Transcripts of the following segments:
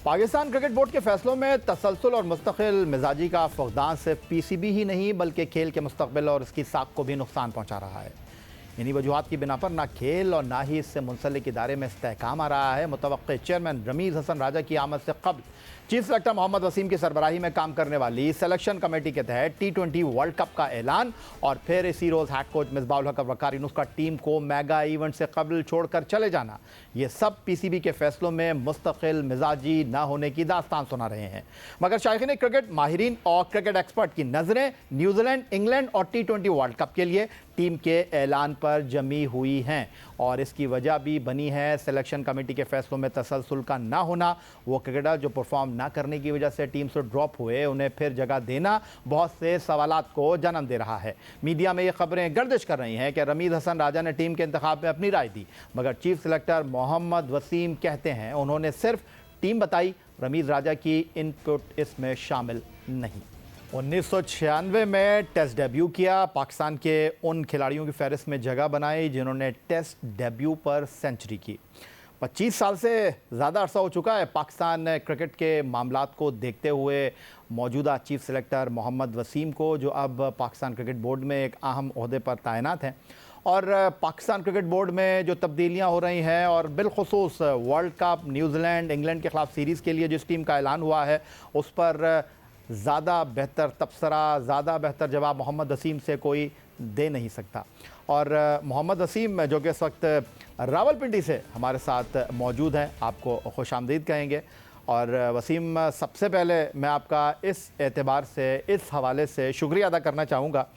Pakistan cricket board के फैसलों में तसलसल और मुस्तकिल मिजाजी का फुक़दान सिर्फ पीसीबी ही नहीं बल्कि खेल के मुस्तक़बिल और इसकी साख को भी नुकसान पहुंचा रहा है। इन्हीं वजूहात की बिना पर ना खेल और ना ही इससे मुंसलिक इदारे में इस्तेहकाम आ रहा है। मुतवक्किल चेयरमैन रमीज़ हसन राजा की आमद से कबल चीफ सेलेक्टर मोहम्मद वसीम की सरबराही में काम करने वाली सिलेक्शन कमेटी के तहत T20 वर्ल्ड कप का ऐलान और फिर इसी रोज़ हेड कोच मिसबाहुल हक वक़ार यूनुस का टीम को मेगा इवेंट से कबल छोड़कर चले जाना, ये सब पीसीबी के फैसलों में मुस्तकिल मिजाजी ना होने की दास्तान सुना रहे हैं। मगर शायखीन क्रिकेट, माहिरीन और क्रिकेट एक्सपर्ट की नज़रें न्यूजीलैंड, इंग्लैंड और T20 वर्ल्ड कप के लिए टीम के ऐलान पर जमी हुई हैं और इसकी वजह भी बनी है सिलेक्शन कमेटी के फैसलों में तसलसल का ना होना। वो क्रिकेटर जो परफॉर्म ना करने की वजह से टीम से ड्रॉप हुए, उन्हें फिर जगह देना बहुत से सवालात को जन्म दे रहा है। मीडिया में ये खबरें गर्दिश कर रही हैं कि रमीज़ हसन राजा ने टीम के इंतखाब में अपनी राय दी, मगर चीफ सेलेक्टर मोहम्मद वसीम कहते हैं उन्होंने सिर्फ टीम बताई, रमीज़ राजा की इनपुट इसमें शामिल नहीं। 1996 में टेस्ट डेब्यू किया, पाकिस्तान के उन खिलाड़ियों की फहरिस्त में जगह बनाई जिन्होंने टेस्ट डेब्यू पर सेंचुरी की। 25 साल से ज़्यादा अरसा हो चुका है पाकिस्तान क्रिकेट के मामलात को देखते हुए मौजूदा चीफ सेलेक्टर मोहम्मद वसीम को, जो अब पाकिस्तान क्रिकेट बोर्ड में एक अहम ओहदे पर तैनात हैं। और पाकिस्तान क्रिकेट बोर्ड में जो तब्दीलियां हो रही हैं और बिलखुसूस वर्ल्ड कप न्यूजीलैंड, इंग्लैंड के ख़िलाफ़ सीरीज़ के लिए जिस टीम का ऐलान हुआ है, उस पर ज़्यादा बेहतर तबसरा, ज़्यादा बेहतर जवाब मोहम्मद वसीम से कोई दे नहीं सकता। और मोहम्मद वसीम जो कि इस वक्त रावलपिंडी से हमारे साथ मौजूद हैं, आपको खुशामदीद कहेंगे। और वसीम, सबसे पहले मैं आपका इस एतबार से, इस हवाले से शुक्रिया अदा करना चाहूँगा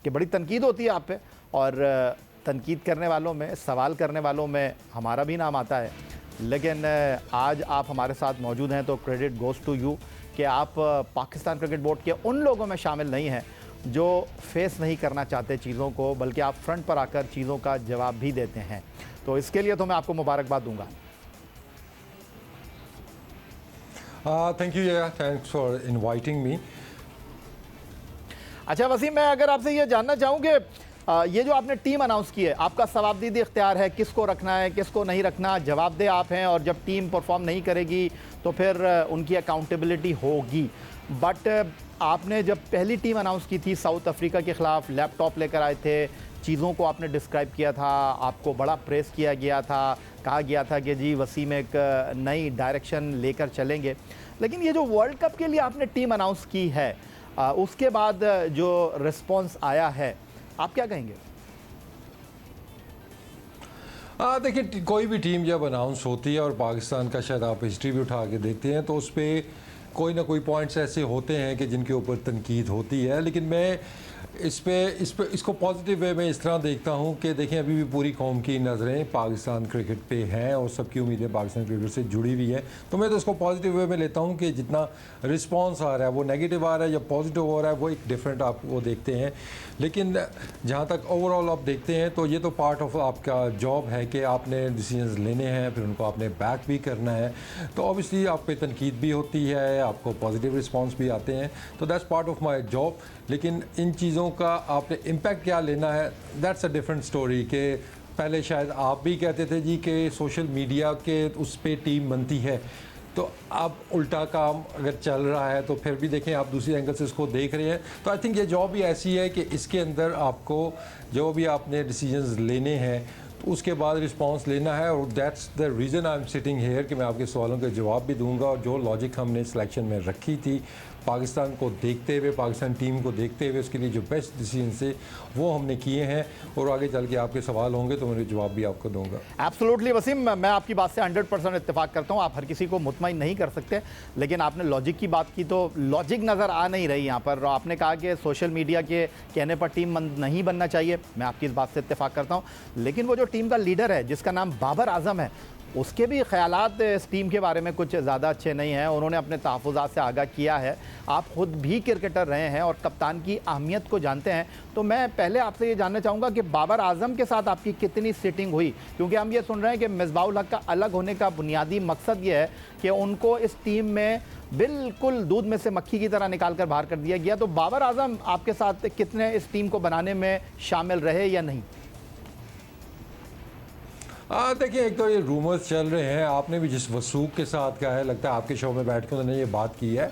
कि बड़ी तनकीद होती है आप पे, और तनकीद करने वालों में, सवाल करने वालों में हमारा भी नाम आता है, लेकिन आज आप हमारे साथ मौजूद हैं तो क्रेडिट गोज़ टू यू कि आप पाकिस्तान क्रिकेट बोर्ड के उन लोगों में शामिल नहीं हैं जो फेस नहीं करना चाहते चीज़ों को, बल्कि आप फ्रंट पर आकर चीज़ों का जवाब भी देते हैं। तो इसके लिए तो मैं आपको मुबारकबाद दूंगा। Thank you, thanks for inviting me. अच्छा वसीम, मैं अगर आपसे ये जानना चाहूँ कि ये जो आपने टीम अनाउंस की है, आपका सवाबदीदी इख्तियार है किसको रखना है किसको नहीं रखना, जवाबदेह आप हैं, और जब टीम परफॉर्म नहीं करेगी तो फिर उनकी अकाउंटेबिलिटी होगी। बट आपने जब पहली टीम अनाउंस की थी साउथ अफ्रीका के ख़िलाफ़, लैपटॉप लेकर आए थे, चीज़ों को आपने डिस्क्राइब किया था, आपको बड़ा प्रेस किया गया था, कहा गया था कि जी वसीम एक नई डायरेक्शन लेकर चलेंगे। लेकिन ये जो वर्ल्ड कप के लिए आपने टीम अनाउंस की है, उसके बाद जो रिस्पॉन्स आया है, आप क्या कहेंगे? देखिए, कोई भी टीम जब अनाउंस होती है और पाकिस्तान का शायद आप हिस्ट्री भी उठा के देखते हैं तो उस पर कोई ना कोई पॉइंट्स ऐसे होते हैं कि जिनके ऊपर तनकीद होती है। लेकिन मैं इसको पॉजिटिव वे में इस तरह देखता हूँ कि देखें, अभी भी पूरी कौम की नज़रें पाकिस्तान क्रिकेट पे हैं और सबकी उम्मीदें पाकिस्तान क्रिकेट से जुड़ी हुई हैं। तो मैं तो इसको पॉजिटिव वे में लेता हूँ कि जितना रिस्पांस आ रहा है वो नेगेटिव आ रहा है या पॉजिटिव हो रहा है, वो एक डिफरेंट आप वो देखते हैं। लेकिन जहाँ तक ओवरऑल आप देखते हैं तो ये तो पार्ट ऑफ आपका जॉब है कि आपने डिसीजंस लेने हैं, फिर उनको आपने बैक भी करना है। तो ऑब्वियसली आप पे तनकीद भी होती है, आपको पॉजिटिव रिस्पांस भी आते हैं, तो that's part of my job. लेकिन इन चीज़ों का आपने इम्पैक्ट क्या लेना है, दैट्स अ डिफरेंट स्टोरी। कि पहले शायद आप भी कहते थे जी कि सोशल मीडिया के उस पर टीम बनती है, तो अब उल्टा काम अगर चल रहा है तो फिर भी देखें आप दूसरी एंगल से इसको देख रहे हैं। तो आई थिंक ये जॉब भी ऐसी है कि इसके अंदर आपको जो भी आपने डिसीजंस लेने हैं तो उसके बाद रिस्पांस लेना है, और that's the reason I am sitting here कि मैं आपके सवालों के जवाब भी दूंगा। और जो लॉजिक हमने सिलेक्शन में रखी थी, पाकिस्तान को देखते हुए, पाकिस्तान टीम को देखते हुए, उसके लिए जो बेस्ट डिसीजन थे वो हमने किए हैं, और आगे चल के आपके सवाल होंगे तो मैं जवाब भी आपको दूंगा। एब्सोल्युटली वसीम, मैं आपकी बात से 100% इत्तेफाक करता हूँ। आप हर किसी को मुतमईन नहीं कर सकते, लेकिन आपने लॉजिक की बात की तो लॉजिक नज़र आ नहीं रही यहाँ पर। आपने कहा कि सोशल मीडिया के कहने पर टीम नहीं बनना चाहिए, मैं आपकी इस बात से इत्तेफाक करता हूँ। लेकिन वो जो टीम का लीडर है जिसका नाम बाबर आजम है, उसके भी ख्यालात इस टीम के बारे में कुछ ज़्यादा अच्छे नहीं हैं। उन्होंने अपने तहफ़्फ़ुज़ात से आगाह किया है। आप ख़ुद भी क्रिकेटर रहे हैं और कप्तान की अहमियत को जानते हैं, तो मैं पहले आपसे ये जानना चाहूँगा कि बाबर आजम के साथ आपकी कितनी सिटिंग हुई? क्योंकि हम ये सुन रहे हैं कि मिसबाहुल हक का अलग होने का बुनियादी मकसद ये है कि उनको इस टीम में बिल्कुल दूध में से मक्खी की तरह निकाल कर बाहर कर दिया गया। तो बाबर आजम आपके साथ कितने इस टीम को बनाने में शामिल रहे या नहीं? देखिए, एक तो ये रूमर्स चल रहे हैं, आपने भी जिस वसूख के साथ कहा है, लगता है आपके शो में बैठ के उन्होंने ये बात की है।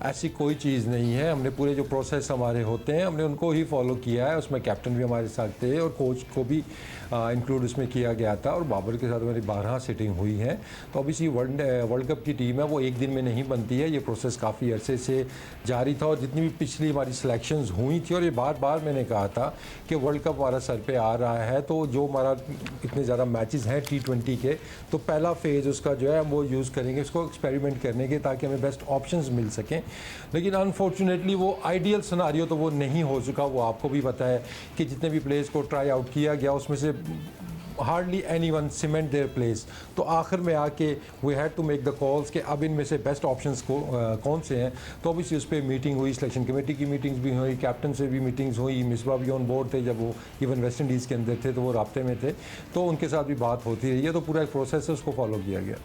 ऐसी कोई चीज़ नहीं है। हमने पूरे जो प्रोसेस हमारे होते हैं हमने उनको ही फॉलो किया है। उसमें कैप्टन भी हमारे साथ थे और कोच को भी इंक्लूड उसमें किया गया था, और बाबर के साथ मेरी 12 सिटिंग हुई हैं। तो ऑब्वियसली वर्ल्ड कप की टीम है, वो एक दिन में नहीं बनती है। ये प्रोसेस काफ़ी अरसे से जारी था, और जितनी भी पिछली हमारी सिलेक्शंस हुई थी, और ये बार बार मैंने कहा था कि वर्ल्ड कप हमारा सर पे आ रहा है, तो जो हमारा इतने ज़्यादा मैचेस हैं T20 के, तो पहला फेज़ उसका जो है वो यूज़ करेंगे इसको एक्सपेरिमेंट करने के, ताकि हमें बेस्ट ऑप्शंस मिल सकें। लेकिन अनफॉर्चुनेटली वो आइडियल सिनारियो तो वो नहीं हो चुका। वो आपको भी पता है कि जितने भी प्लेयर्स को ट्राई आउट किया गया उसमें से hardly anyone cement their place. तो आखिर में आके we had to make the calls कि अब इनमें से बेस्ट ऑप्शंस को कौन से हैं। तो ऑब्वियसली उस पर मीटिंग हुई, सिलेक्शन कमेटी की मीटिंग्स भी हुई, कैप्टन से भी मीटिंग्स हुई, मिसबा भी ऑन बोर्ड थे जब वो इवन वेस्ट इंडीज़ के अंदर थे, तो वो राब्ते में थे, तो उनके साथ भी बात होती रही है। तो पूरा एक प्रोसेस है, उसको फॉलो किया गया।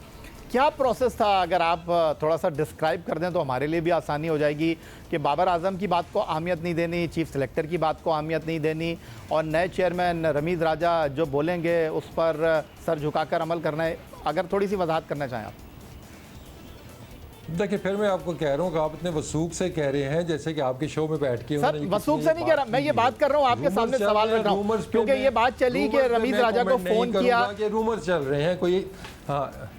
क्या प्रोसेस था, अगर आप थोड़ा सा डिस्क्राइब कर दें तो हमारे लिए भी आसानी हो जाएगी कि बाबर आजम की बात को अहमियत नहीं देनी, चीफ सिलेक्टर की बात को अहमियत नहीं देनी, और नए चेयरमैन रमीज़ राजा जो बोलेंगे उस पर सर झुकाकर अमल करना है। अगर थोड़ी सी वजाहत करना चाहें आप। देखिए, फिर मैं आपको कह रहा हूँ कि आप इतने वसूख से कह रहे हैं जैसे कि आपके शो में बैठ के। सर वसूख से नहीं कह रहा मैं, ये बात कर रहा हूँ आपके सामने सवाल रख रहा हूँ, क्योंकि ये बात चली कि रमीज़ राजा को फोन किया, रूमर चल रहे हैं कोई। हाँ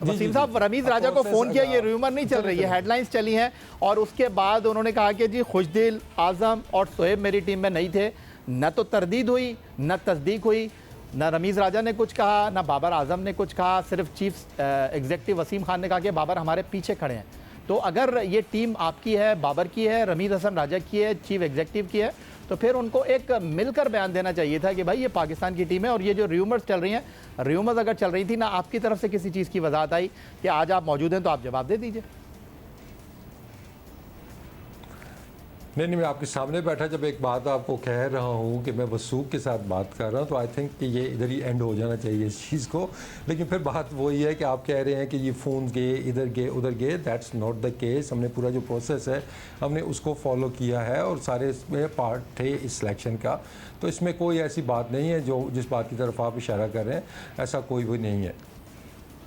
वसीम साहब, रमीज़ राजा को फ़ोन किया, ये रूमर नहीं चल रही है, हेडलाइंस चली हैं। और उसके बाद उन्होंने कहा कि जी खुशदिल, आज़म और शोएब मेरी टीम में नहीं थे। न तो तरदीद हुई, न तस्दीक हुई, न रमीज़ राजा ने कुछ कहा, न बाबर आजम ने कुछ कहा। सिर्फ चीफ एग्जेक्टिव वसीम खान ने कहा कि बाबर हमारे पीछे खड़े हैं। तो अगर ये टीम आपकी है, बाबर की है, रमीज़ हसन राजा की है, चीफ एग्जेक्टिव की है, तो फिर उनको एक मिलकर बयान देना चाहिए था कि भाई ये पाकिस्तान की टीम है। और ये जो र्यूमर्स चल रही हैं, र्यूमर्स अगर चल रही थी ना, आपकी तरफ से किसी चीज़ की वजाहत आई कि आज आप मौजूद हैं, तो आप जवाब दे दीजिए। नहीं, मैं आपके सामने बैठा जब एक बात आपको कह रहा हूँ कि मैं वसूख के साथ बात कर रहा हूँ, तो आई थिंक कि ये इधर ही एंड हो जाना चाहिए इस चीज़ को। लेकिन फिर बात वही है कि आप कह रहे हैं कि ये फ़ोन गए, इधर गए, उधर गए। That's not the case. हमने पूरा जो प्रोसेस है हमने उसको फॉलो किया है, और सारे इसमें पार्ट थे इस सिलेक्शन का। तो इसमें कोई ऐसी बात नहीं है जो जिस बात की तरफ आप इशारा कर रहे हैं, ऐसा कोई भी नहीं है।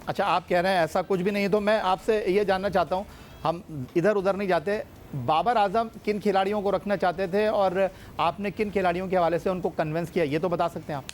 अच्छा, आप कह रहे हैं ऐसा कुछ भी नहीं है, तो मैं आपसे ये जानना चाहता हूँ, हम इधर उधर नहीं जाते, बाबर आजम किन खिलाड़ियों को रखना चाहते थे और आपने किन खिलाड़ियों के हवाले से उनको कन्विंस किया, ये तो बता सकते हैं आप?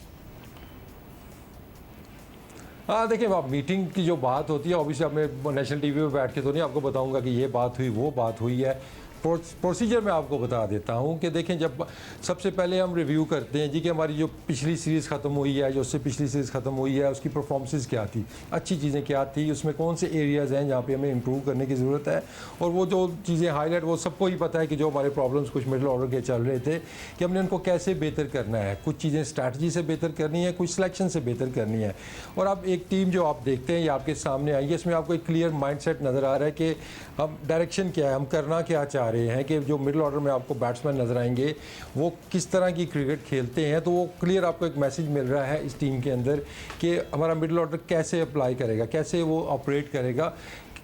हाँ, देखिए, आप मीटिंग की जो बात होती है, ऑब्वियसली अब मैं नेशनल टीवी पे बैठ के तो नहीं आपको बताऊंगा कि ये बात हुई, वो बात हुई है। प्रोसीजर मैं आपको बता देता हूँ कि देखें, जब सबसे पहले हम रिव्यू करते हैं जी कि हमारी जो पिछली सीरीज़ ख़त्म हुई है, जो उससे पिछली सीरीज़ ख़त्म हुई है, उसकी परफॉर्मेंसेस क्या थी, अच्छी चीज़ें क्या थी, उसमें कौन से एरियाज़ हैं जहाँ पे हमें इंप्रूव करने की ज़रूरत है। और वो जो चीज़ें हाईलाइट, वो सबको ही पता है कि जो हमारे प्रॉब्लम्स कुछ मिडिल ऑर्डर के चल रहे थे, कि हमने उनको कैसे बेहतर करना है। कुछ चीज़ें स्ट्रैटेजी से बेहतर करनी है, कुछ सिलेक्शन से बेहतर करनी है। और अब एक टीम जो आप देखते हैं ये आपके सामने आई है, इसमें आपको एक क्लियर माइंडसेट नज़र आ रहा है कि हम डायरेक्शन क्या है, हम करना क्या चाह रहे हैं, कि जो मिडिल ऑर्डर में आपको बैट्समैन नजर आएंगे वो किस तरह की क्रिकेट खेलते हैं। तो वो क्लियर आपको एक मैसेज मिल रहा है इस टीम के अंदर कि हमारा मिडिल ऑर्डर कैसे अप्लाई करेगा, कैसे वो ऑपरेट करेगा,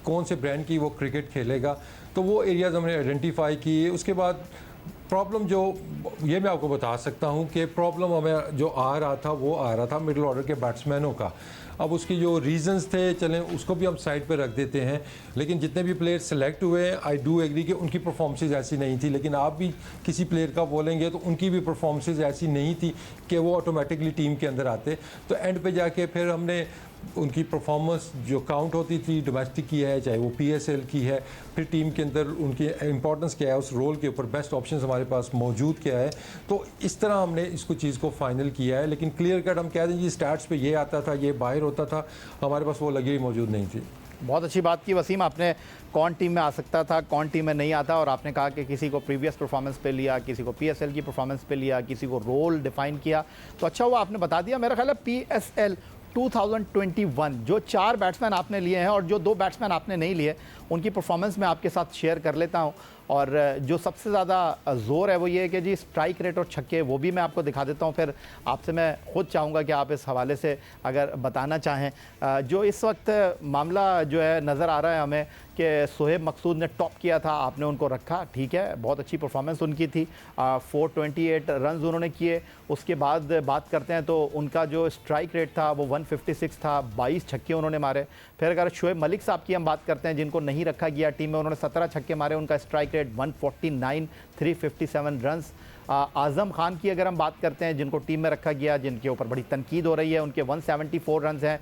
कौन से ब्रांड की वो क्रिकेट खेलेगा। तो वो एरियाज हमने आइडेंटिफाई किए। उसके बाद प्रॉब्लम जो ये मैं आपको बता सकता हूँ कि प्रॉब्लम हमें जो आ रहा था वो आ रहा था मिडिल ऑर्डर के बैट्समैनों का। अब उसकी जो रीजंस थे, चलें उसको भी हम साइड पे रख देते हैं। लेकिन जितने भी प्लेयर सेलेक्ट हुए, आई डू एग्री कि उनकी परफॉर्मेंसेज ऐसी नहीं थी। लेकिन आप भी किसी प्लेयर का बोलेंगे तो उनकी भी परफॉर्मेंसेज ऐसी नहीं थी कि वो ऑटोमेटिकली टीम के अंदर आते। तो एंड पे जाके फिर हमने उनकी परफॉर्मेंस जो काउंट होती थी, डोमेस्टिक की है चाहे वो PSL की है, फिर टीम के अंदर उनकी इंपॉर्टेंस क्या है, उस रोल के ऊपर बेस्ट ऑप्शंस हमारे पास मौजूद क्या है। तो इस तरह हमने इसको चीज़ को फाइनल किया है। लेकिन क्लियर कट हम कह दें जी स्टार्ट्स पे ये आता था, ये बाहर होता था, हमारे पास वो लगी हुई मौजूद नहीं थी। बहुत अच्छी बात की वसीम आपने, कौन टीम में आ सकता था, कौन टीम में नहीं आता, और आपने कहा कि किसी को प्रीवियस परफॉर्मेंस पे लिया, किसी को PSL की परफॉर्मेंस पे लिया, किसी को रोल डिफाइन किया। तो अच्छा हुआ आपने बता दिया। मेरा ख्याल है PSL 2021 जो 4 बैट्समैन आपने लिए हैं और जो 2 बैट्समैन आपने नहीं लिए, उनकी परफॉर्मेंस मैं आपके साथ शेयर कर लेता हूं। और जो सबसे ज़्यादा ज़ोर है वो ये है कि जी स्ट्राइक रेट और छक्के, वो भी मैं आपको दिखा देता हूँ, फिर आपसे मैं खुद चाहूँगा कि आप इस हवाले से अगर बताना चाहें। जो इस वक्त मामला जो है नज़र आ रहा है हमें कि सोहेब मकसूद ने टॉप किया था, आपने उनको रखा, ठीक है, बहुत अच्छी परफॉर्मेंस उनकी थी, 428 रन उन्होंने किए। उसके बाद बात करते हैं तो उनका जो स्ट्राइक रेट था वो 156 था, 22 छक्के उन्होंने मारे। फिर अगर शोएब मलिक साहब की हम बात करते हैं जिनको नहीं रखा गया टीम में, उन्होंने 17 छक्के मारे, उनका strike rate 149, 357 runs. Azam Khan की अगर हम बात करते हैं जिनको टीम में रखा गया, जिनके ऊपर बड़ी तनकीद हो रही है, उनके 174 रन हैं,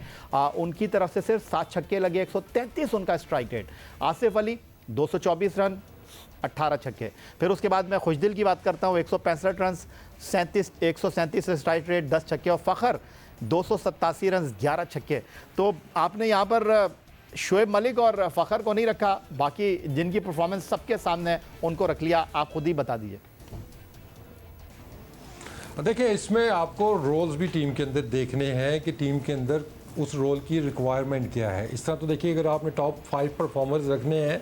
उनकी तरफ से सिर्फ 7 छक्के लगे, 133 उनका strike rate. Asif Ali 224 run, 18 छक्के। फिर उसके बाद मैं खुशदिल की बात करता हूँ, 165 रन, 137 स्ट्राइक रेट, 10 छक्के। और फ़खर 287 रन, 11 छक्के। तो आपने यहाँ पर शोएब मलिक और फ़खर को नहीं रखा, बाकी जिनकी परफॉर्मेंस सबके सामने है उनको रख लिया। आप खुद ही बता दीजिए। देखिए, इसमें आपको रोल्स भी टीम के अंदर देखने हैं कि टीम के अंदर उस रोल की रिक्वायरमेंट क्या है। इस तरह तो देखिए, अगर आपने टॉप 5 परफॉर्मर्स रखने हैं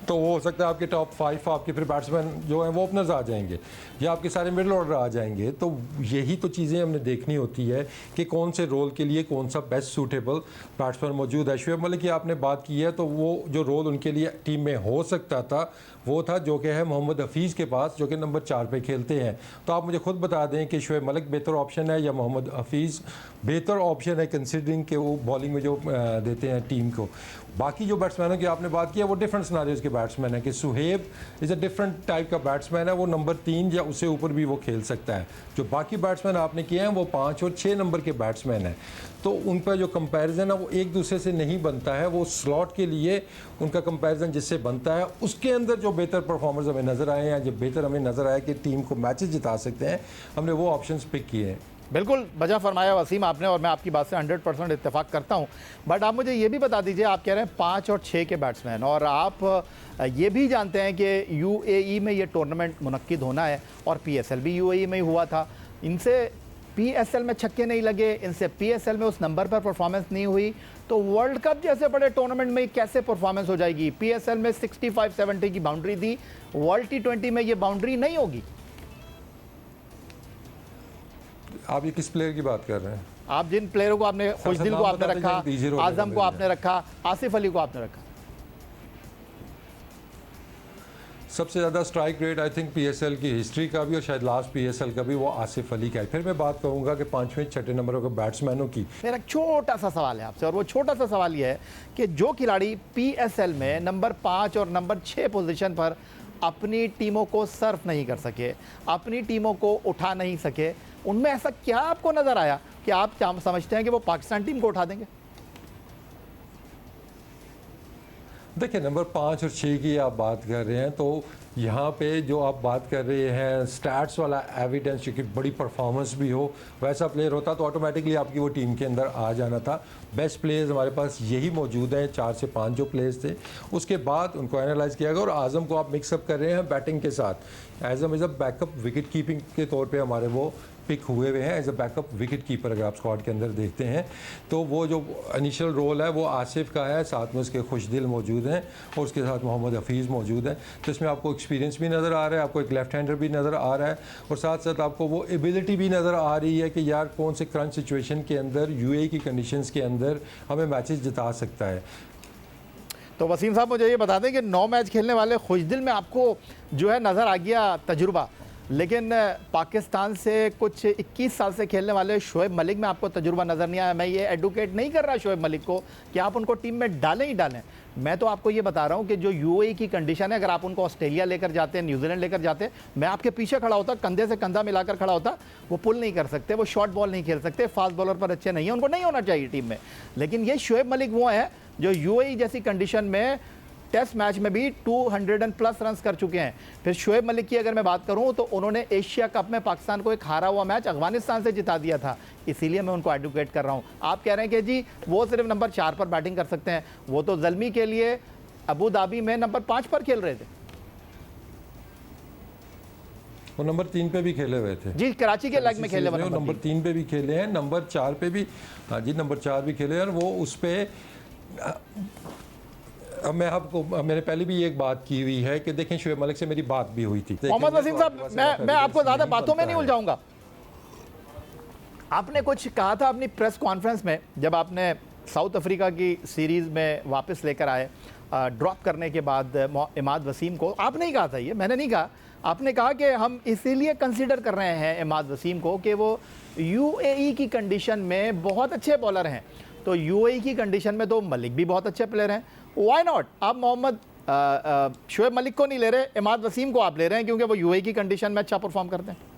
तो वो हो सकता है आपके टॉप 5 आपके फिर बैट्समैन जो हैं वो ओपनर्स आ जाएंगे या आपके सारे मिडल ऑर्डर आ जाएंगे। तो यही तो चीज़ें हमने देखनी होती है कि कौन से रोल के लिए कौन सा बेस्ट सूटेबल बैट्समैन मौजूद है। शोएब मलिक की आपने बात की है, तो वो जो रोल उनके लिए टीम में हो सकता था वो था जो कि है मोहम्मद हफीज़ के पास, जो कि नंबर 4 पे खेलते हैं। तो आप मुझे खुद बता दें कि शोएब मलिक बेहतर ऑप्शन है या मोहम्मद हफीज़ बेहतर ऑप्शन है, कंसिडरिंग कि वो बॉलिंग में जो देते हैं टीम को। बाकी जो बैट्समैनों की आपने बात की है वो डिफरेंट सिनारियोज के बैट्समैन है कि Suhaib is a different type का बैट्समैन है, वो नंबर 3 या उससे ऊपर भी वो खेल सकता है। जो बाकी बैट्समैन आपने किए हैं वो 5 और 6 नंबर के बैट्समैन हैं, तो उन पर जो कंपैरिजन है वो एक दूसरे से नहीं बनता है। वो स्लॉट के लिए उनका कंपैरिजन जिससे बनता है, उसके अंदर जो बेहतर परफॉर्मर्स हमें नज़र आए हैं, जो बेहतर हमें नज़र आया कि टीम को मैचेस जिता सकते हैं, हमने वो ऑप्शंस पिक किए हैं। बिल्कुल वजह फरमाया वसीम आपने, और मैं आपकी बात से 100% इत्तेफाक करता हूं। बट आप मुझे ये भी बता दीजिए, आप कह रहे हैं 5 और 6 के बैट्समैन, और आप ये भी जानते हैं कि यूएई में ये टूर्नामेंट मुनक्किद होना है और पीएसएल भी यूएई में ही हुआ था। इनसे पीएसएल में छक्के नहीं लगे, इनसे पीएसएल में उस नंबर पर परफॉर्मेंस नहीं हुई, तो वर्ल्ड कप जैसे बड़े टूर्नामेंट में कैसे परफॉर्मेंस हो जाएगी? पीएसएल में 65-70 की बाउंड्री थी, वर्ल्ड T20 में ये बाउंड्री नहीं होगी। आप ये किस प्लेयर की बात कर रहे हैं? आप जिन प्लेयरों को आपने, खुशदिल को आपने रखा, आजम को आपने रखा, आसिफ अली को आपने रखा। सबसे ज़्यादा strike rate I think PSL की हिस्ट्री का भी और शायद लास्ट पीएसएल का भी वो आसिफ अली का है। फिर मैं बात करूंगा कि 5वें 6ठे नंबरों के बैट्समैनों की। मेरा एक छोटा सा सवाल है आपसे, और वो छोटा सा सवाल ये है कि जो खिलाड़ी पीएसएल में नंबर 5 और नंबर 6 पोजीशन पर अपनी टीमों को सर्व नहीं कर सके, अपनी टीमों को उठा नहीं सके, उनमें ऐसा क्या आपको नज़र आया कि आप समझते हैं कि वो पाकिस्तान टीम को उठा देंगे? देखिए, नंबर 5 और 6 की आप बात कर रहे हैं, तो यहाँ पे जो आप बात कर रहे हैं स्टैट्स वाला एविडेंस, क्योंकि बड़ी परफॉर्मेंस भी हो, वैसा प्लेयर होता तो ऑटोमेटिकली आपकी वो टीम के अंदर आ जाना था। बेस्ट प्लेयर्स हमारे पास यही मौजूद हैं, 4 से 5 जो प्लेयर्स थे, उसके बाद उनको एनालाइज किया गया। और आज़म को आप मिक्सअप कर रहे हैं बैटिंग के साथ, Azam is a backup wicket keeping के तौर पर हमारे वो पिक हुए हुए हैं as a backup wicket keeper. अगर आप स्क्वाड के अंदर देखते हैं तो वो जो इनिशियल रोल है वो आसिफ का है, साथ में उसके खुशदिल मौजूद हैं और उसके साथ मोहम्मद हफीज़ मौजूद है। तो इसमें आपको एक्सपीरियंस भी नज़र आ रहा है, आपको एक लेफ्ट हैंडर भी नज़र आ रहा है, और साथ साथ आपको वो एबिलिटी भी नज़र आ रही है कि यार कौन से क्रंच सिचुएशन के अंदर यूएई की कंडीशंस के अंदर हमें मैचेस जिता सकता है। तो वसीम साहब मुझे ये बता दें कि 9 मैच खेलने वाले खुशदिल में आपको जो है नज़र आ गया तजुर्बा, लेकिन पाकिस्तान से कुछ 21 साल से खेलने वाले शोएब मलिक में आपको तजुर्बा नज़र नहीं आया। मैं ये एडवोकेट नहीं कर रहा शोएब मलिक को कि आप उनको टीम में डालें ही डालें, मैं तो आपको ये बता रहा हूँ कि जो यूएई की कंडीशन है, अगर आप उनको ऑस्ट्रेलिया लेकर जाते हैं, न्यूजीलैंड लेकर जाते हैं, मैं आपके पीछे खड़ा होता, कंधे से कंधा मिलाकर खड़ा होता। वो पुल नहीं कर सकते, वो शॉर्ट बॉल नहीं खेल सकते, फास्ट बॉलर पर अच्छे नहीं है, उनको नहीं होना चाहिए टीम में। लेकिन ये शोएब मलिक वो है जो यूएई जैसी कंडीशन में टेस्ट मैच में भी 200+ रन कर चुके हैं। फिर शोएब मलिक की अगर मैं बात करूं तो उन्होंने एशिया कप में पाकिस्तान को एक हारा हुआ मैच अफगानिस्तान से जिता दिया था, इसीलिए मैं उनको एडवोकेट कर रहा हूं। आप कह रहे हैं कि जी वो सिर्फ नंबर 4 पर बैटिंग कर सकते हैं, वो तो ज़ल्मी के लिए अबू धाबी में नंबर 5 पर खेल रहे थे, वो नंबर 3 पे भी खेले हुए थे। जी कराची के लेग में खेले हुए, नंबर 3 पे भी खेले हैं, नंबर 4 पे भी, हाँ जी नंबर 4 भी खेले हैं, और वो उस पर अब मैं आपको, मैंने पहले भी एक बात की हुई है कि देखें, शुएब मलिक से मेरी बात भी हुई थी। मोहम्मद वसीम साहब, मैं आपको ज़्यादा बातों में नहीं उलझाऊंगा। आपने कुछ कहा था अपनी प्रेस कॉन्फ्रेंस में जब आपने साउथ अफ्रीका की सीरीज़ में वापस लेकर आए ड्रॉप करने के बाद इमाद वसीम को। आपने ही कहा था, ये मैंने नहीं कहा, आपने कहा कि हम इसीलिए कंसीडर कर रहे हैं इमाद वसीम को कि वो यूएई की कंडीशन में बहुत अच्छे बॉलर हैं। तो यूएई की कंडीशन में तो मलिक भी बहुत अच्छे प्लेयर हैं, व्हाई नॉट आप मोहम्मद शुएब मलिक को नहीं ले रहे, इमाद वसीम को आप ले रहे हैं क्योंकि वो यूएई की कंडीशन में अच्छा परफॉर्म करते हैं।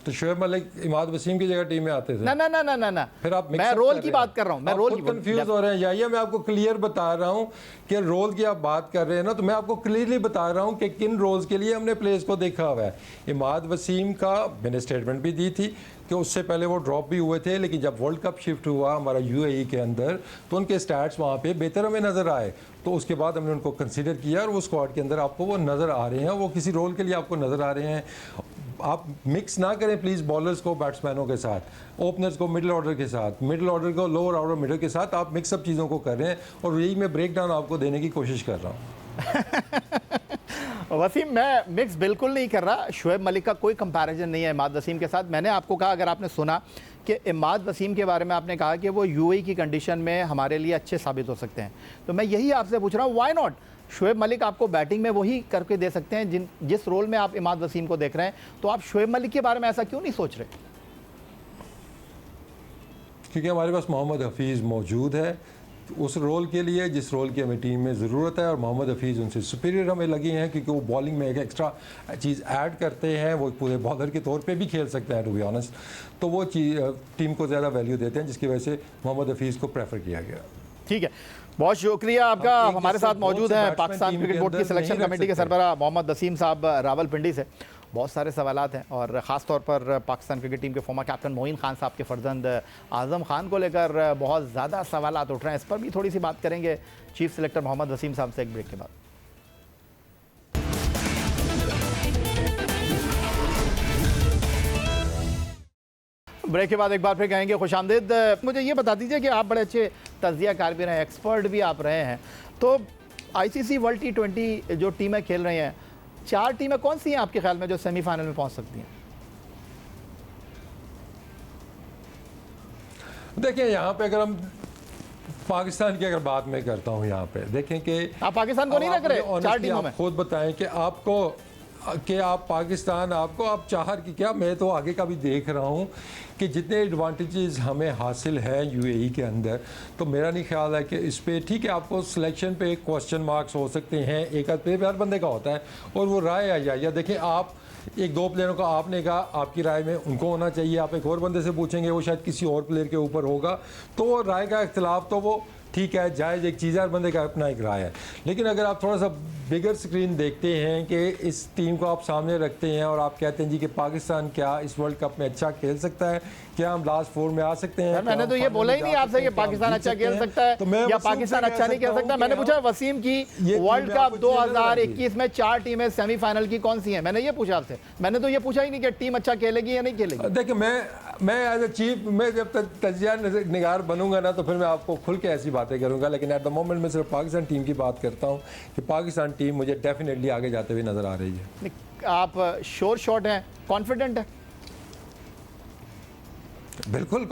तो शुएब मलिक इमाद वसीम की जगह टीम में आते थे? ना ना ना ना ना ना, फिर आप मैं रोल की बात कर रहा हूँ, मैं रोल की कंफ्यूज हो रहे हैं। या मैं आपको क्लियर बता रहा हूँ कि रोल की आप बात कर रहे हैं ना, तो मैं आपको क्लियरली बता रहा हूँ कि किन रोल्स के लिए हमने प्लेयर्स को देखा हुआ है। इमाद वसीम का मैंने स्टेटमेंट भी दी थी कि उससे पहले वो ड्रॉप भी हुए थे, लेकिन जब वर्ल्ड कप शिफ्ट हुआ हमारा यूएई के अंदर तो उनके स्टैट्स वहाँ पे बेहतर हमें नज़र आए, तो उसके बाद हमने उनको कंसीडर किया और वो स्क्वाड के अंदर आपको वो नज़र आ रहे हैं, वो किसी रोल के लिए आपको नज़र आ रहे हैं। आप मिक्स ना करें प्लीज़ बॉलर्स को बैट्समैनों के साथ, ओपनर्स को मिडिल ऑर्डर के साथ, मिडिल ऑर्डर को लोअर ऑर्डर मिडिल के साथ, आप मिक्सअप चीज़ों को कर रहे हैं और यही मैं ब्रेक डाउन आपको देने की कोशिश कर रहा हूँ। वसीम, मैं मिक्स बिल्कुल नहीं कर रहा। शुएब मलिक का कोई कंपैरिजन नहीं है इमाद वसीम के साथ। मैंने आपको कहा, अगर आपने सुना कि इमाद वसीम के बारे में आपने कहा कि वो यूएई की कंडीशन में हमारे लिए अच्छे साबित हो सकते हैं, तो मैं यही आपसे पूछ रहा हूँ, व्हाई नॉट शुएब मलिक आपको बैटिंग में वही करके दे सकते हैं जिस रोल में आप इमाद वसीम को देख रहे हैं, तो आप शुएब मलिक के बारे में ऐसा क्यों नहीं सोच रहे? क्योंकि हमारे पास मोहम्मद हफीज़ मौजूद है उस रोल के लिए जिस रोल की हमें टीम में ज़रूरत है, और मोहम्मद हफीज़ उनसे सुपीरियर हमें लगी हैं क्योंकि वो बॉलिंग में एक एक्स्ट्रा चीज़ ऐड करते हैं, वो पूरे बॉलर के तौर पे भी खेल सकते हैं टू बी ऑनेस्ट, तो वो चीज़ टीम को ज़्यादा वैल्यू देते हैं, जिसकी वजह से मोहम्मद हफीज़ को प्रेफर किया गया। ठीक है, बहुत शुक्रिया आपका। हमारे साथ मौजूद हैं पाकिस्तान क्रिकेट बोर्ड की सिलेक्शन कमेटी के सरबराह मोहम्मद वसीम साहब रावलपिंडी से। बहुत सारे सवालात हैं और ख़ास तौर पर पाकिस्तान क्रिकेट टीम के फॉर्मर कैप्टन मोइन खान साहब के फर्जंद आज़म खान को लेकर बहुत ज़्यादा सवालात उठ रहे हैं। इस पर भी थोड़ी सी बात करेंगे चीफ सिलेक्टर मोहम्मद वसीम साहब से एक ब्रेक के बाद। ब्रेक के बाद एक बार फिर कहेंगे खुशामदीद। मुझे ये बता दीजिए कि आप बड़े अच्छे तज्जियाकार भी रहे हैं, एक्सपर्ट भी आप रहे हैं, तो आईसीसी वर्ल्ड T20 जो टीमें खेल रही हैं, 4 टीमें कौन सी हैं आपके ख्याल में जो सेमीफाइनल में पहुंच सकती हैं? देखिए, यहाँ पे अगर हम पाकिस्तान की अगर बात मैं करता हूँ, यहाँ पे देखें कि आप पाकिस्तान को नहीं रख रहे 4 टीमों में। खुद बताएं कि आपको कि आप पाकिस्तान आपको आप चाह कि क्या, मैं तो आगे का भी देख रहा हूँ कि जितने एडवांटेजेस हमें हासिल है यूएई के अंदर, तो मेरा नहीं ख्याल है कि इस पे ठीक है आपको सिलेक्शन पे क्वेश्चन मार्क्स हो सकते हैं, एक आध पे हर बंदे का होता है और वो राय आ जाए। या देखें, आप एक दो प्लेयरों का आपने कहा आपकी राय में उनको होना चाहिए, आप एक और बंदे से पूछेंगे वो शायद किसी और प्लेयर के ऊपर होगा, तो वो राय का इख्तिलाफ तो वो ठीक है, जायज़ एक चीज़ है, हर बंदे का अपना एक राय है। लेकिन अगर आप थोड़ा सा बिगर स्क्रीन देखते हैं कि इस टीम को आप सामने रखते हैं और आप कहते हैं जी कि पाकिस्तान क्या इस वर्ल्ड कप में अच्छा खेल सकता है, क्या हम लास्ट 4 में आ सकते हैं? मैंने तो ये बोला ही नहीं आपसे कि पाकिस्तान अच्छा खेल सकता है या पाकिस्तान अच्छा नहीं खेल सकता। मैंने पूछा वसीम की वर्ल्ड कप 2021 में 4 टीमें सेमीफाइनल की कौन सी हैं, मैंने ये पूछा आपसे। मैंने तो ये पूछा ही नहीं कि टीम अच्छा खेलेगी या नहीं खेलेगी। देखिए, मैं एज ए चीफ, मैं जब तक तजिया निगार बनूंगा ना तो फिर मैं आपको खुल के ऐसी बातें करूंगा, लेकिन एट द मोमेंट मैं सिर्फ पाकिस्तान टीम की बात करता हूं कि पाकिस्तान टीम मुझे डेफिनेटली आगे जाते हुए नजर आ रही है। आप श्योर शॉट हैं, कॉन्फिडेंट है? बिल्कुल।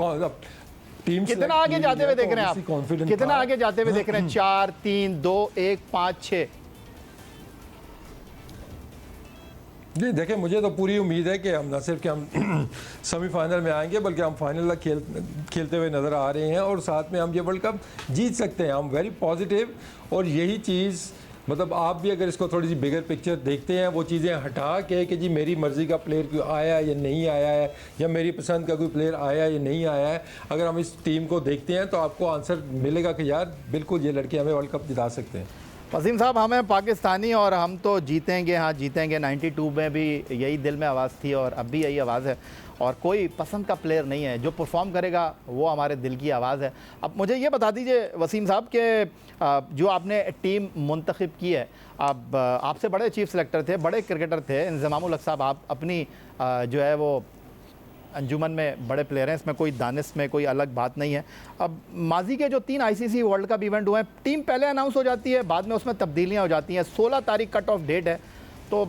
टीम कितना आगे जाते हुए देख रहे हैं आप? कितना आगे जाते हुए देख रहे हैं? 4, 3, 2, 1, 5, 6? जी देखिए, मुझे तो पूरी उम्मीद है कि हम न सिर्फ कि हम सेमीफाइनल में आएंगे बल्कि हम फाइनल तक खेलते हुए नज़र आ रहे हैं और साथ में हम ये वर्ल्ड कप जीत सकते हैं। हम वेरी पॉजिटिव, और यही चीज़ मतलब आप भी अगर इसको थोड़ी सी बिगर पिक्चर देखते हैं, वो चीज़ें हटा के कि जी मेरी मर्ज़ी का प्लेयर क्यों आया या नहीं आया है, या मेरी पसंद का कोई प्लेयर आया या नहीं आया है, अगर हम इस टीम को देखते हैं तो आपको आंसर मिलेगा कि यार बिल्कुल ये लड़के हमें वर्ल्ड कप जिता सकते हैं। वसीम साहब, हमें पाकिस्तानी और हम तो जीतेंगे, हाँ जीतेंगे। 92 में भी यही दिल में आवाज़ थी और अब भी यही आवाज़ है, और कोई पसंद का प्लेयर नहीं है, जो परफॉर्म करेगा वो हमारे दिल की आवाज़ है। अब मुझे ये बता दीजिए वसीम साहब कि जो आपने टीम मुंतखब की है, अब आपसे बड़े चीफ सेलेक्टर थे, बड़े क्रिकेटर थे इंज़मामुल हक साहब, आप अपनी जो है वो अंजुमन में बड़े प्लेयर हैं, इसमें कोई दानिश में कोई अलग बात नहीं है। अब माजी के जो 3 आईसीसी वर्ल्ड कप इवेंट हुए हैं, टीम पहले अनाउंस हो जाती है, बाद में उसमें तब्दीलियाँ हो जाती हैं। 16 तारीख कट ऑफ डेट है, तो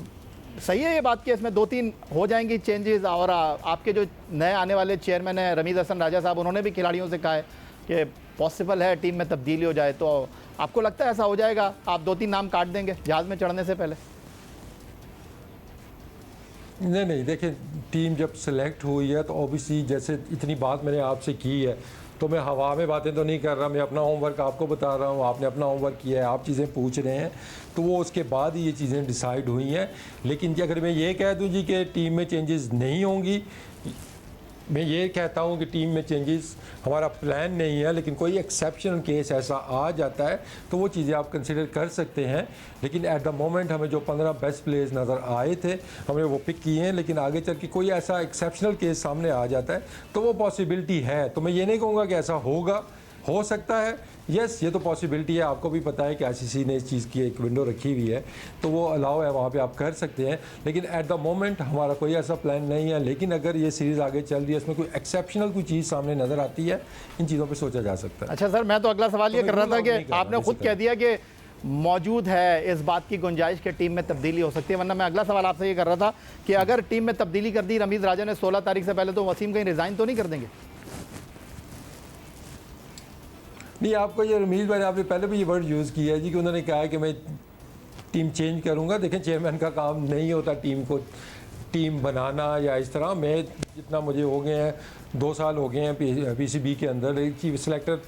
सही है ये बात कि इसमें 2-3 हो जाएंगी चेंजेस। और आपके जो नए आने वाले चेयरमैन हैं रमीज़ हसन राजा साहब, उन्होंने भी खिलाड़ियों से कहा है कि पॉसिबल है टीम में तब्दीली हो जाए। तो आपको लगता है ऐसा हो जाएगा? आप 2-3 नाम काट देंगे जहाज़ में चढ़ने से पहले? नहीं, देखिए टीम जब सेलेक्ट हुई है तो ऑब्वियसली जैसे इतनी बात मैंने आपसे की है, तो मैं हवा में बातें तो नहीं कर रहा, मैं अपना होमवर्क आपको बता रहा हूँ, आपने अपना होमवर्क किया है, आप चीज़ें पूछ रहे हैं, तो वो उसके बाद ही ये चीज़ें डिसाइड हुई हैं। लेकिन अगर मैं ये कह दूँ जी कि टीम में चेंजेस नहीं होंगी, मैं ये कहता हूँ कि टीम में चेंजेस हमारा प्लान नहीं है, लेकिन कोई एक्सेप्शनल केस ऐसा आ जाता है तो वो चीज़ें आप कंसिडर कर सकते हैं। लेकिन एट द मोमेंट हमें जो 15 बेस्ट प्लेयर्स नज़र आए थे, हमने वो पिक किए हैं। लेकिन आगे चल के कोई ऐसा एक्सेप्शनल केस सामने आ जाता है तो वो पॉसिबिलिटी है। तो मैं ये नहीं कहूँगा कि ऐसा होगा, हो सकता है, यस ये तो पॉसिबिलिटी है। आपको भी पता है कि आईसीसी ने इस चीज़ की एक विंडो रखी हुई है, तो वो अलाउ है, वहाँ पे आप कर सकते हैं। लेकिन एट द मोमेंट हमारा कोई ऐसा प्लान नहीं है। लेकिन अगर ये सीरीज़ आगे चल रही है, इसमें कोई एक्सेप्शनल कोई चीज़ सामने नज़र आती है, इन चीज़ों पर सोचा जा सकता है। अच्छा सर, मैं तो अगला सवाल ये कर रहा था कि आपने खुद कह दिया कि मौजूद है इस बात की गुंजाइश कि टीम में तब्दीली हो सकती है, वरना मैं अगला सवाल आपसे ये कर रहा था कि अगर टीम में तब्दीली कर दी रमीज़ राजा ने 16 तारीख से पहले, तो वसीम कहीं रिज़ाइन तो नहीं कर देंगे? नहीं, आपको ये रमीज़ भाई आपने पहले भी ये वर्ड यूज़ किया है जी कि उन्होंने कहा है कि मैं टीम चेंज करूंगा। देखें, चेयरमैन का काम नहीं होता टीम को टीम बनाना या इस तरह। मैं जितना मुझे हो गए हैं 2 साल हो गए हैं पीसीबी के अंदर, एक चीफ सिलेक्टर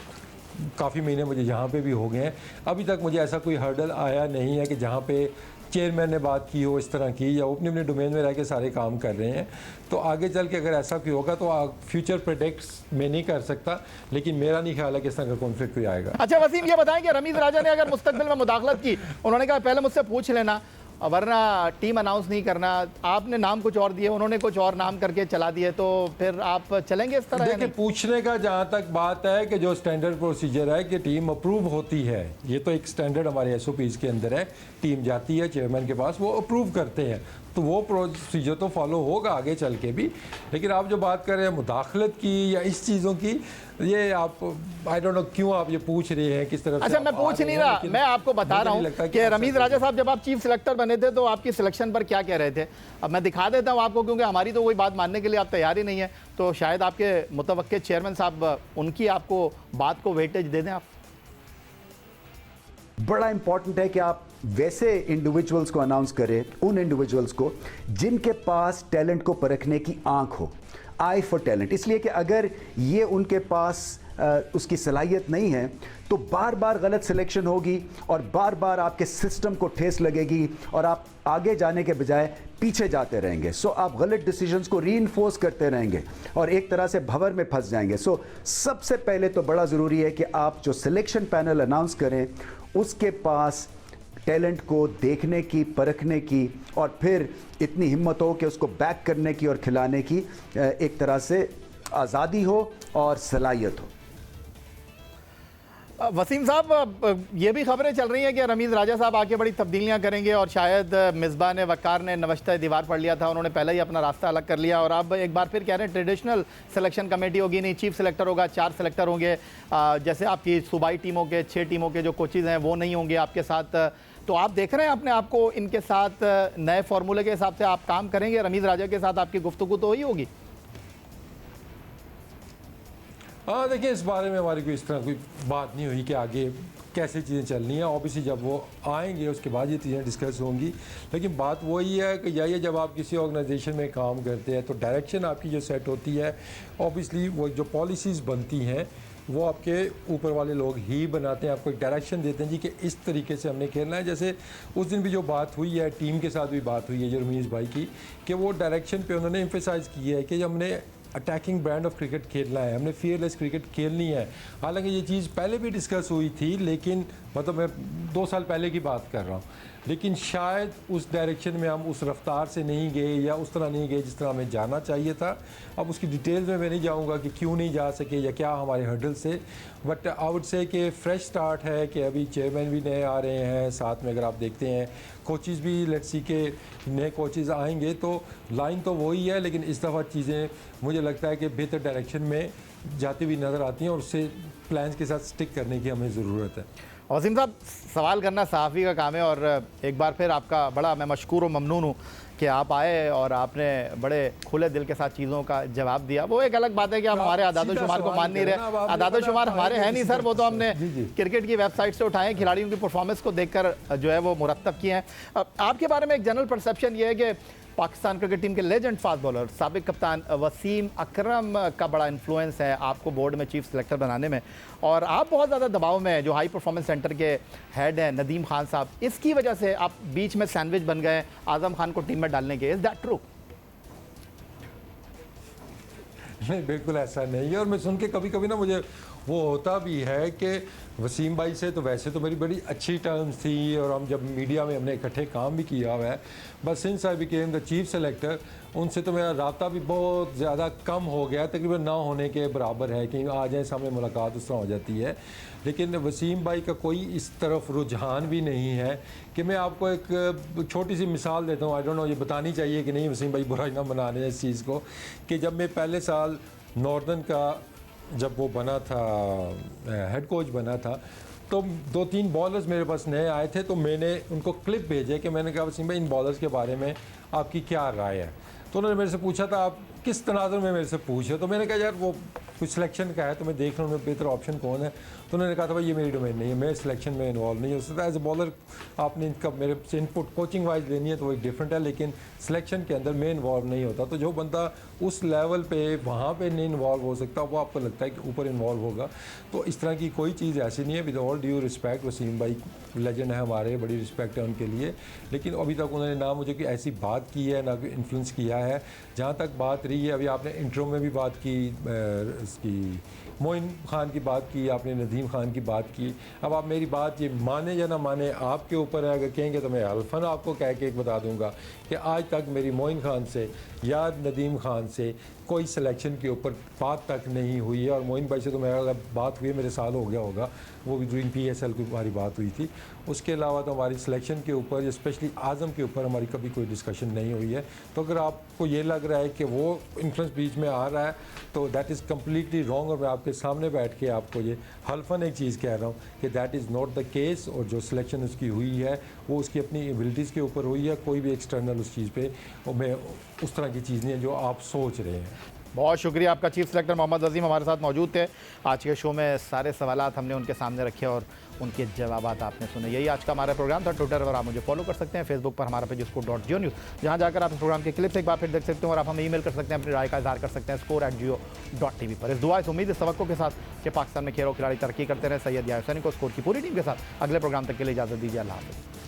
काफ़ी महीने मुझे यहाँ पे भी हो गए हैं। अभी तक मुझे ऐसा कोई हर्डल आया नहीं है कि जहाँ पे चेयरमैन ने बात की हो इस तरह की, या वो अपने अपने डोमेन में रह के सारे काम कर रहे हैं। तो आगे चल के अगर ऐसा कोई होगा तो फ्यूचर प्रेडिक्ट्स मैं नहीं कर सकता, लेकिन मेरा नहीं ख्याल है कि इस तरह का कॉन्फ्लिक्ट कोई आएगा। अच्छा वसीम, ये बताएं कि रमीज़ राजा ने अगर मुस्तकबिल में मुदाखलत की, उन्होंने कहा पहले मुझसे पूछ लेना वरना टीम अनाउंस नहीं करना, आपने नाम कुछ और दिए, उन्होंने कुछ और नाम करके चला दिए, तो फिर आप चलेंगे इस तरह? देखिए, पूछने का जहाँ तक बात है कि जो स्टैंडर्ड प्रोसीजर है कि टीम अप्रूव होती है, ये तो एक स्टैंडर्ड हमारे एसओपीज़ के अंदर है। टीम जाती है चेयरमैन के पास, वो अप्रूव करते हैं, तो वो प्रोसीजर तो फॉलो होगा आगे चल के भी। लेकिन आप जो बात कर रहे हैं मुदाखलत की या इस चीज़ों की, ये आप आई डोंट नो क्यों आप ये पूछ रहे हैं, किस तरह। अच्छा, मैं पूछ नहीं रहा, मैं आपको बता रहा हूँ कि रमीज़ राजा साहब जब आप चीफ सिलेक्टर बने थे तो आपकी सिलेक्शन पर क्या कह रहे थे। अब मैं दिखा देता हूँ आपको, क्योंकि हमारी तो कोई बात मानने के लिए आप तैयार ही नहीं है, तो शायद आपके मुतवक्के चेयरमैन साहब उनकी आपको बात को वेटेज दे दें आप। बड़ा इंपॉर्टेंट है कि आप वैसे इंडिविजुअल्स को अनाउंस करें, उन इंडिविजुअल्स को जिनके पास टैलेंट को परखने की आंख हो, आई फॉर टैलेंट। इसलिए कि अगर ये उनके पास उसकी सलाहियत नहीं है तो बार बार गलत सिलेक्शन होगी और बार बार आपके सिस्टम को ठेस लगेगी और आप आगे जाने के बजाय पीछे जाते रहेंगे। सो आप गलत डिसीजंस को रीइंफोर्स करते रहेंगे और एक तरह से भंवर में फंस जाएंगे। सो सबसे पहले तो बड़ा ज़रूरी है कि आप जो सिलेक्शन पैनल अनाउंस करें उसके पास टैलेंट को देखने की, परखने की और फिर इतनी हिम्मत हो कि उसको बैक करने की और खिलाने की एक तरह से आज़ादी हो और सलाहियत हो। वसीम साहब, ये भी खबरें चल रही हैं कि रमीज़ राजा साहब आके बड़ी तब्दीलियां करेंगे और शायद मिसबा ने वक़ार ने नवश्ता दीवार पढ़ लिया था, उन्होंने पहले ही अपना रास्ता अलग कर लिया और अब एक बार फिर कह रहे हैं ट्रेडिशनल सिलेक्शन कमेटी होगी, नहीं चीफ सिलेक्टर होगा, 4 सिलेक्टर होंगे। जैसे आपकी सूबाई टीमों के 6 टीमों के जो कोचेज़ हैं वो नहीं होंगे आपके साथ। तो आप देख रहे हैं अपने आप को इनके साथ नए फार्मूले के हिसाब से आप काम करेंगे? रमीज़ राजा के साथ आपकी गुफ्तगू तो ही होगी? हाँ, देखिए, इस बारे में हमारी कोई इस तरह कोई बात नहीं हुई कि आगे कैसे चीज़ें चलनी हैं। ऑब्वियसली जब वो आएंगे उसके बाद ये चीज़ें डिस्कस होंगी। लेकिन बात वही है कि ये जब आप किसी ऑर्गेनाइजेशन में काम करते हैं तो डायरेक्शन आपकी जो सेट होती है, ऑब्वियसली वो जो पॉलिसीज़ बनती हैं वो आपके ऊपर वाले लोग ही बनाते हैं, आपको एक डायरेक्शन देते हैं जी कि इस तरीके से हमने खेलना है। जैसे उस दिन भी जो बात हुई है, टीम के साथ भी बात हुई है जो रमीज़ भाई की, कि वो डायरेक्शन पे उन्होंने एम्फेसाइज़ किया है कि हमने अटैकिंग ब्रांड ऑफ क्रिकेट खेलना है, हमने फियरलेस क्रिकेट खेलनी है। हालांकि ये चीज़ पहले भी डिस्कस हुई थी, लेकिन मतलब मैं 2 साल पहले की बात कर रहा हूँ। लेकिन शायद उस डायरेक्शन में हम उस रफ्तार से नहीं गए या उस तरह नहीं गए जिस तरह हमें जाना चाहिए था। अब उसकी डिटेल्स में मैं नहीं जाऊंगा कि क्यों नहीं जा सके या क्या हमारे हर्डल से, बट आई वुड से कि फ्रेश स्टार्ट है कि अभी चेयरमैन भी नए आ रहे हैं, साथ में अगर आप देखते हैं कोचेज़ भी लेट्स सी के नए कोचेज़ आएंगे, तो लाइन तो वही है, लेकिन इस दफ़ा चीज़ें मुझे लगता है कि बेहतर डायरेक्शन में जाती हुई नज़र आती हैं और उससे प्लान्स के साथ स्टिक करने की हमें ज़रूरत है। वसीम साहब, सवाल करना सहाफ़ी का काम है और एक बार फिर आपका बड़ा मैं मशकूर और ममनून हूँ कि आप आए और आपने बड़े खुले दिल के साथ चीज़ों का जवाब दिया। वो एक अलग बात है कि आप हमारे आदाद-ओ-शुमार को मान नहीं रहे। आदाद-ओ-शुमार हमारे हैं नहीं सर, वो तो हमने क्रिकेट की वेबसाइट से उठाए, खिलाड़ियों की परफॉर्मेंस को देखकर जो है वो मुरतब किए हैं। आपके बारे में एक जनरल परसेप्शन ये है कि पाकिस्तान क्रिकेट टीम के लेजेंड फास्ट बॉलर साबिक कप्तान वसीम अकरम का बड़ा इन्फ्लुएंस है आपको बोर्ड में चीफ सेलेक्टर बनाने में, और आप बहुत ज़्यादा दबाव में हैं। जो हाई परफॉर्मेंस सेंटर के हेड हैं नदीम खान साहब, इसकी वजह से आप बीच में सैंडविच बन गए आजम खान को टीम में डालने के। Is that true? नहीं, बिल्कुल ऐसा नहीं है। और मैं सुन के कभी कभी ना मुझे वो होता भी है कि वसीम भाई से तो वैसे तो मेरी बड़ी अच्छी टर्म्स थी और हम जब मीडिया में हमने इकट्ठे काम भी किया हुआ है, but since I became the chief selector उनसे तो मेरा रब्ता भी बहुत ज़्यादा कम हो गया, तकरीबन ना होने के बराबर है कि आ जाए सामने मुलाकात उस तरह हो जाती है। लेकिन वसीम भाई का कोई इस तरफ रुझान भी नहीं है कि मैं आपको एक छोटी सी मिसाल देता हूँ। आई डोंट नो ये बतानी चाहिए कि नहीं, वसीम भाई बुराई ना बना रहे हैं इस चीज़ को, कि जब मैं पहले साल नॉर्दर्न का जब वो बना था हेड कोच बना था, तो 2-3 बॉलर्स मेरे पास नए आए थे, तो मैंने उनको क्लिप भेजे कि मैंने कहा वसीम भाई इन बॉलर्स के बारे में आपकी क्या राय है। तो उन्होंने मेरे से पूछा था आप किस तनाज़ुर में मेरे से पूछे, तो मैंने कहा यार वो कुछ सिलेक्शन का है तो मैं देख रहा हूँ उनमें बेहतर ऑप्शन कौन है। तो उन्होंने कहा था भाई ये मेरी डोमेन नहीं है, मैं सिलेक्शन में इन्वॉल्व नहीं हो सकता। एज ए बॉलर आपने इनका मेरे से इनपुट कोचिंग वाइज लेनी है तो वो एक डिफरेंट है, लेकिन सिलेक्शन के अंदर मैं इन्वॉल्व नहीं होता। तो जो बंदा उस लेवल पे वहाँ पे नहीं इन्वॉल्व हो सकता वो आपको लगता है कि ऊपर इन्वॉल्व होगा। तो इस तरह की कोई चीज़ ऐसी नहीं है। With all due respect, Wasim भाई लेजेंड है हमारे, बड़ी रिस्पेक्ट है उनके लिए, लेकिन अभी तक उन्होंने ना मुझे कोई ऐसी बात की है ना कोई इन्फ्लुएंस किया है। जहाँ तक बात रही है, अभी आपने इंट्रो में भी बात की इसकी मोइन खान की बात की, आपने नदीम खान की बात की। अब आप मेरी बात ये माने या ना माने आपके ऊपर है। अगर कहेंगे तो मैं अल्फन आपको कह के एक बता दूंगा कि आज तक मेरी मोइन खान से या नदीम खान से कोई सिलेक्शन के ऊपर बात तक नहीं हुई है। और मोइन भाई से तो मेरा बात हुई है, मेरे साल हो गया होगा, वो भी ड्यूरिंग PSL की हमारी बात हुई थी। उसके अलावा तो हमारी सिलेक्शन के ऊपर स्पेशली आज़म के ऊपर हमारी कभी कोई डिस्कशन नहीं हुई है। तो अगर आपको ये लग रहा है कि वो इन्फ्लुएंस बीच में आ रहा है तो दैट इज़ कम्प्लीटली रॉन्ग। और मैं आपके सामने बैठ के आपको ये हल्फन एक चीज़ कह रहा हूँ कि that is not the case. और जो सिलेक्शन उसकी हुई है वो उसकी अपनी एबिलिटीज़ के ऊपर हुई है, कोई भी एक्सटर्नल उस चीज़ पे और मैं उस तरह की चीज़ नहीं है जो आप सोच रहे हैं। बहुत शुक्रिया आपका। चीफ सेलेक्टर मोहम्मद वसीम हमारे साथ मौजूद थे। आज के शो में सारे सवालात हमने उनके सामने रखे और उनके जवाबात आपने सुने। यही आज का हमारा प्रोग्राम था। ट्विटर पर आप मुझे फॉलो कर सकते हैं, फेसबुक पर हमारा पेज score.geo-news, जहाँ जाकर आप इस प्रोग्राम के क्लिप्स एक बार फिर देख सकते हैं और आप हमें ईमेल कर सकते हैं, अपनी राय का इजहार कर सकते हैं score@geo.tv पर। इस दुआ इस उम्मीद इस तवक्को के साथ कि पाकिस्तान में खेलों खिलाड़ी तरक्की करते रहे। सैयद या हुसैनी को स्कोर की पूरी टीम के साथ अगले प्रोग्राम तक के लिए इजाज़त दीजिए। अल्लाह हाफ़िज़।